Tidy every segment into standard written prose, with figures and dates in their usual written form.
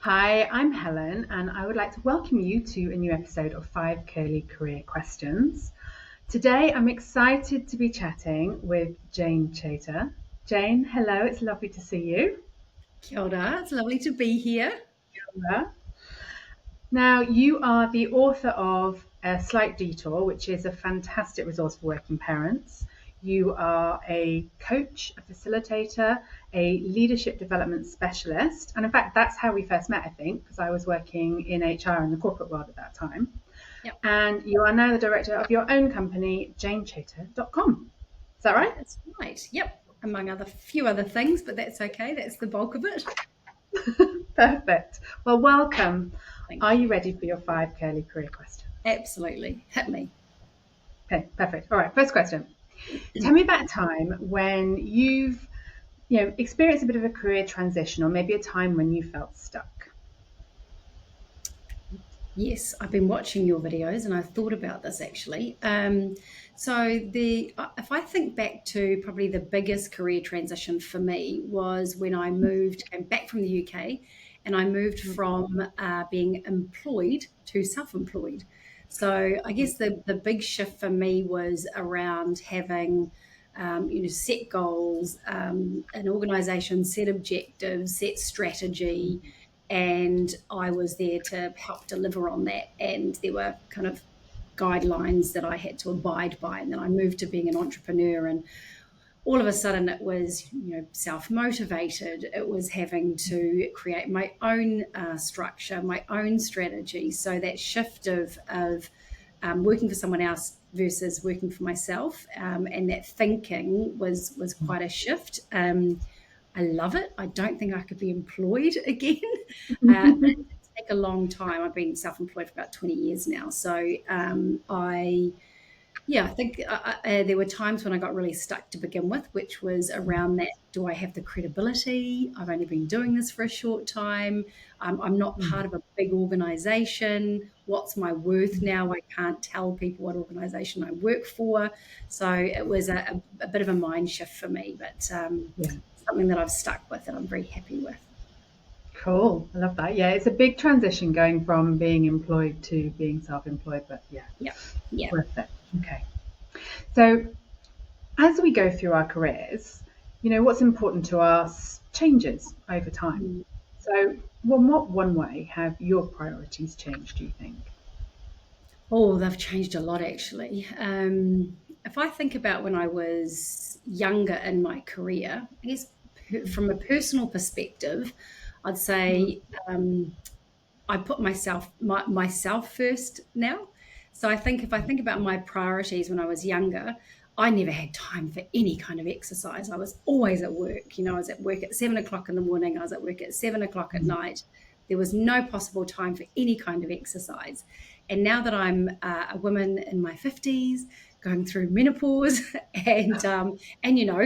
Hi, I'm Helen, and I would like to welcome you to a new episode of 5 Curly Career Questions. Today, I'm excited to be chatting with Jayne Chater. Jayne, hello, it's lovely to see you. Kia ora, it's lovely to be here. Hello. Now, you are the author of A Slight Detour, which is a fantastic resource for working parents. You are a coach, a facilitator, a leadership development specialist. And in fact, that's how we first met, I think, because I was working in HR in the corporate world at that time. Yep, And you are now the director of your own company, JayneChater.com. Is that right? that's right. Yep, among other few other things, but that's okay. That's the bulk of it. Perfect. Well, welcome. Thank Are you. you ready for your 5 curly career questions? Absolutely. Hit me. Okay, perfect. All right, first question. Tell me about a time when you've experienced a bit of a career transition, or maybe a time when you felt stuck. Yes, I've been watching your videos and I thought about this actually. If I think back to probably the biggest career transition for me was when came back from the UK, and I moved from being employed to self-employed. So I guess the big shift for me was around having set goals, an organization, set objectives, set strategy, and I was there to help deliver on that. And there were kind of guidelines that I had to abide by. And then I moved to being an entrepreneur, and all of a sudden it was, self-motivated. It was having to create my own structure, my own strategy. So that shift of working for someone else versus working for myself, and that thinking was quite a shift. I love it. I don't think I could be employed again. It take a long time. I've been self-employed for about 20 years now. So I think there were times when I got really stuck to begin with, which was around that. Do I have the credibility? I've only been doing this for a short time. I'm not part of a big organization. What's my worth now? I can't tell people what organization I work for. So it was a bit of a mind shift for me, but Yeah. something that I've stuck with and I'm very happy with. Cool. I love that. Yeah, it's a big transition going from being employed to being self-employed, but yeah, Yeah. Yeah. worth it. Okay. So as we go through our careers, what's important to us changes over time. Mm. So, what one way have your priorities changed, do you think? Oh, they've changed a lot actually. If I think about when I was younger in my career, I guess from a personal perspective, I'd say I put myself first now. So I think if I think about my priorities when I was younger, I never had time for any kind of exercise. I was always at work. I was at work at 7 o'clock in the morning. I was at work at 7 o'clock at night. There was no possible time for any kind of exercise. And now that I'm a woman in my 50s, going through menopause and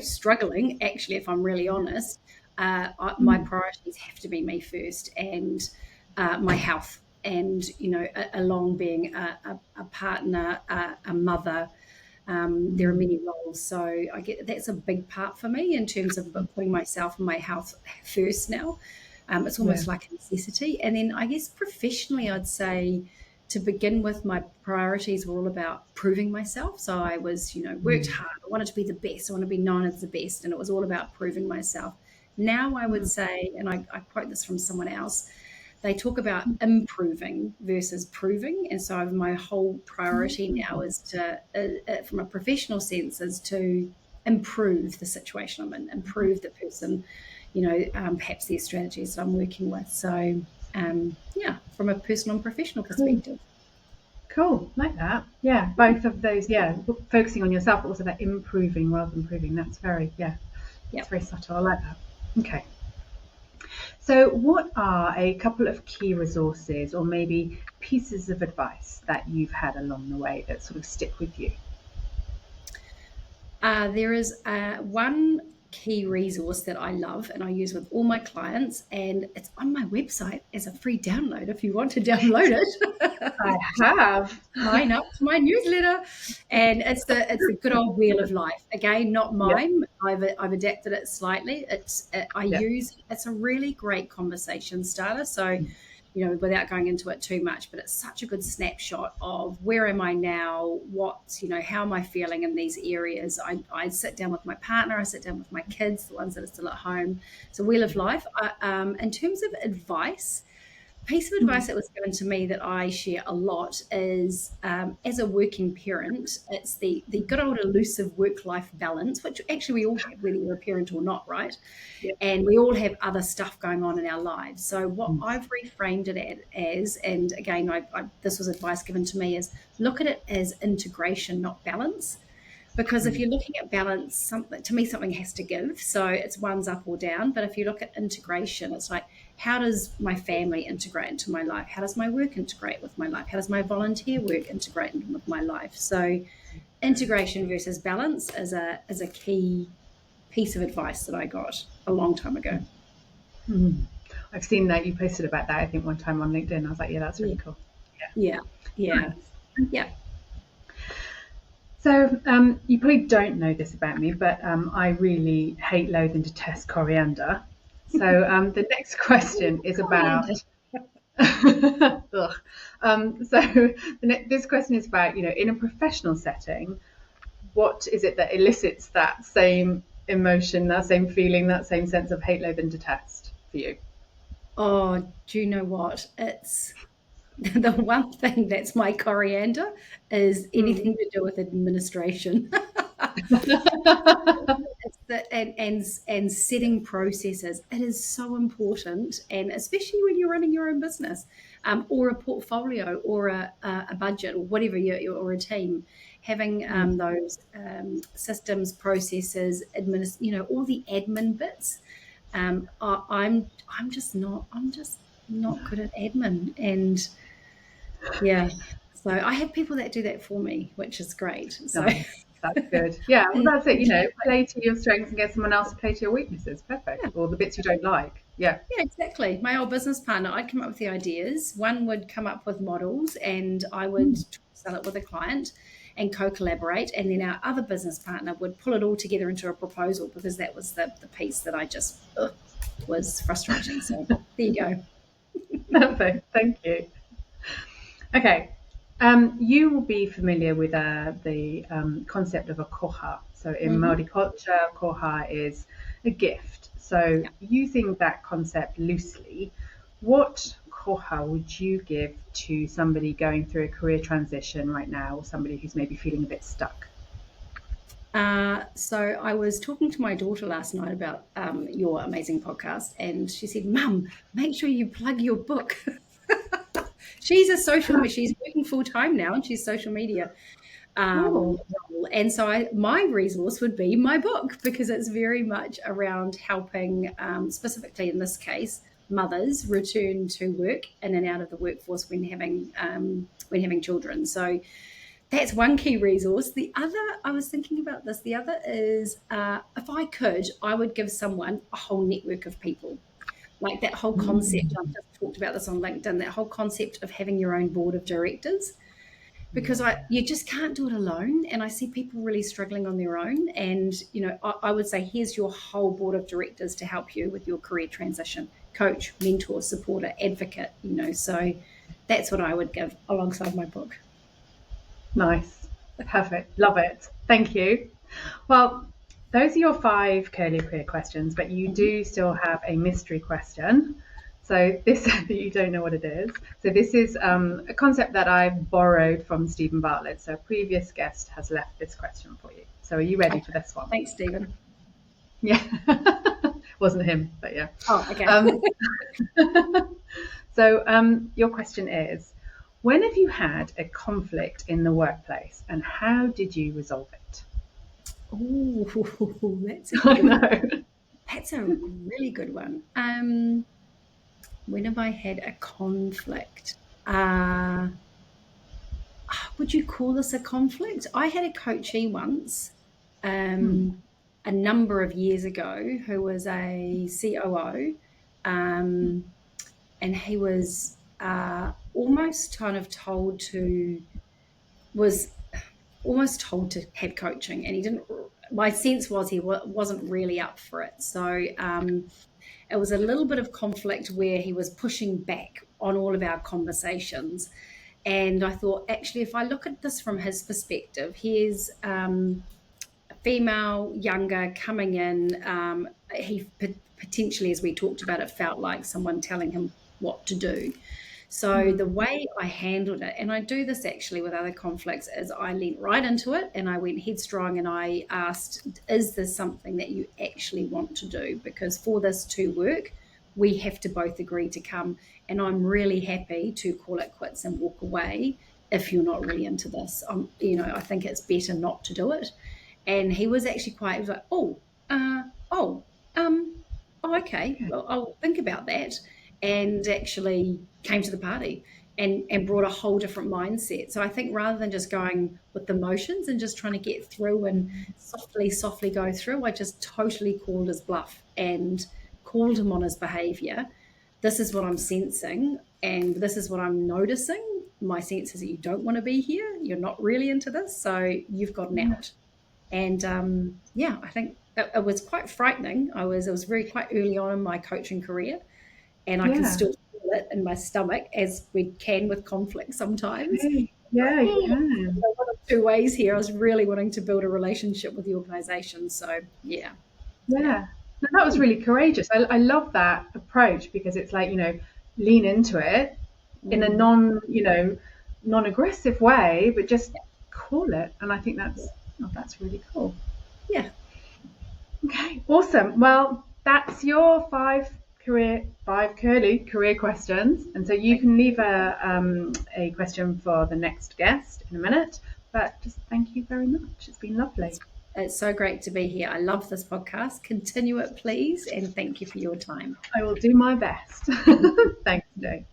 struggling, actually, if I'm really honest, my priorities have to be me first, and my health, and along being a partner, a mother. There are many roles, so I get that's a big part for me in terms of putting myself and my health first now. It's Yeah. almost like a necessity. And then I guess professionally, I'd say to begin with, my priorities were all about proving myself. So I was, worked hard. I wanted to be the best. I want to be known as the best. And it was all about proving myself. Now I would say, and I quote this from someone else, they talk about improving versus proving. And so my whole priority now is to, from a professional sense, is to improve the situation I'm in, improve the person, perhaps their strategies that I'm working with. So, from a personal and professional Cool. perspective. Cool. Like that. Yeah. Both of those. Yeah. Focusing on yourself, but also that improving rather than proving. That's it's Yep. very subtle. I like that. Okay. So, what are a couple of key resources or maybe pieces of advice that you've had along the way that sort of stick with you? There is one key resource that I love and I use with all my clients, and it's on my website as a free download if you want to download it. I have. Sign up to my newsletter, and it's the good old Wheel of Life. Again, not Yep. mine. I've adapted it slightly. It's a really great conversation starter. So, without going into it too much, but it's such a good snapshot of where am I now? How am I feeling in these areas? I sit down with my partner, I sit down with my kids, the ones that are still at home. So Wheel of Life. In terms of advice, piece of advice that was given to me that I share a lot is, as a working parent, it's the good old elusive work-life balance, which actually we all have, whether you're a parent or not, right? Yeah. And we all have other stuff going on in our lives. So what I've reframed it as, and again, this was advice given to me, is look at it as integration, not balance. Because if you're looking at balance, something has to give. So it's one's up or down. But if you look at integration, it's like, how does my family integrate into my life? How does my work integrate with my life? How does my volunteer work integrate with my life? So integration versus balance is a key piece of advice that I got a long time ago. I've seen that you posted about that, I think, one time on LinkedIn. I was like, yeah, that's really cool. Yeah. So you probably don't know this about me, but I really hate, loathe, and detest coriander. So the next question is about. This question is about, in a professional setting, what is it that elicits that same emotion, that same feeling, that same sense of hate, loathe, and detest for you? Oh, do you know what? It's the one thing that's my coriander is anything to do with administration. And setting processes. It is so important, and especially when you're running your own business, or a portfolio, or a budget, or whatever, or a team, having those systems, processes, all the admin bits. I'm just not good at admin, and yeah. So I have people that do that for me, which is great. So that's good. Yeah, well, that's it. Play to your strengths and get someone else to play to your weaknesses. Perfect. Or the bits you don't like. Yeah. Yeah, exactly. My old business partner, I'd come up with the ideas. One would come up with models, and I would sell it with a client and co-collaborate. And then our other business partner would pull it all together into a proposal, because that was the piece that I just was frustrating. So there you go. Perfect. Thank you. Okay. You will be familiar with the concept of a koha. So in Māori culture, koha is a gift. So using that concept loosely, what koha would you give to somebody going through a career transition right now, or somebody who's maybe feeling a bit stuck? So I was talking to my daughter last night about your amazing podcast, and she said, "Mum, make sure you plug your book." She's working full time now, and she's social media. And so my resource would be my book, because it's very much around helping, specifically in this case, mothers return to work in and out of the workforce when having children. So that's one key resource. The other, I was thinking about this, the other is, if I could, I would give someone a whole network of people. Like that whole concept, I've just talked about this on LinkedIn, that whole concept of having your own board of directors, because you just can't do it alone. And I see people really struggling on their own. And, I would say, here's your whole board of directors to help you with your career transition: coach, mentor, supporter, advocate, so that's what I would give alongside my book. Nice. Perfect. Love it. Thank you. Well, those are your 5 curly career questions, but you do still have a mystery question. So this, you don't know what it is. So this is a concept that I've borrowed from Stephen Bartlett. So a previous guest has left this question for you. So are you ready for this one? Thanks, Stephen. Yeah. Wasn't him, but yeah. Oh, okay. So your question is, when have you had a conflict in the workplace, and how did you resolve it? Oh, that's a good one. That's a really good one. When have I had a conflict? Would you call this a conflict? I had a coachee once, a number of years ago, who was a COO, and he was almost told to have coaching, and he didn't my sense was he wasn't really up for it. So it was a little bit of conflict where he was pushing back on all of our conversations. And I thought, actually, if I look at this from his perspective, here's a female, younger, coming in. He potentially, as we talked about, it felt like someone telling him what to do. So the way I handled it, and I do this actually with other conflicts, is I leant right into it and I went headstrong and I asked, is this something that you actually want to do? Because for this to work, we have to both agree to come. And I'm really happy to call it quits and walk away if you're not really into this. I think it's better not to do it. And he was actually he was like, um, okay, well, I'll think about that. And actually came to the party and brought a whole different mindset. So I think rather than just going with the motions and just trying to get through and softly go through, I just totally called his bluff and called him on his behavior. This is what I'm sensing and this is what I'm noticing. My sense is that you don't want to be here. You're not really into this. So you've gotten out. And I think it was quite frightening. It was quite early on in my coaching career. And I can still feel it in my stomach, as we can with conflict sometimes. Yeah, you can. One of two ways here. I was really wanting to build a relationship with the organisation. So, yeah. Yeah. No, that was really courageous. I love that approach because it's like, lean into it in a non-aggressive way, but just call it. And I think that's really cool. Yeah. Okay, awesome. Well, that's your five curly career questions, and so you can leave a question for the next guest in a minute. But just thank you very much. It's been lovely. It's so great to be here. I love this podcast. Continue it, please, and thank you for your time. I will do my best. Thanks, Jay.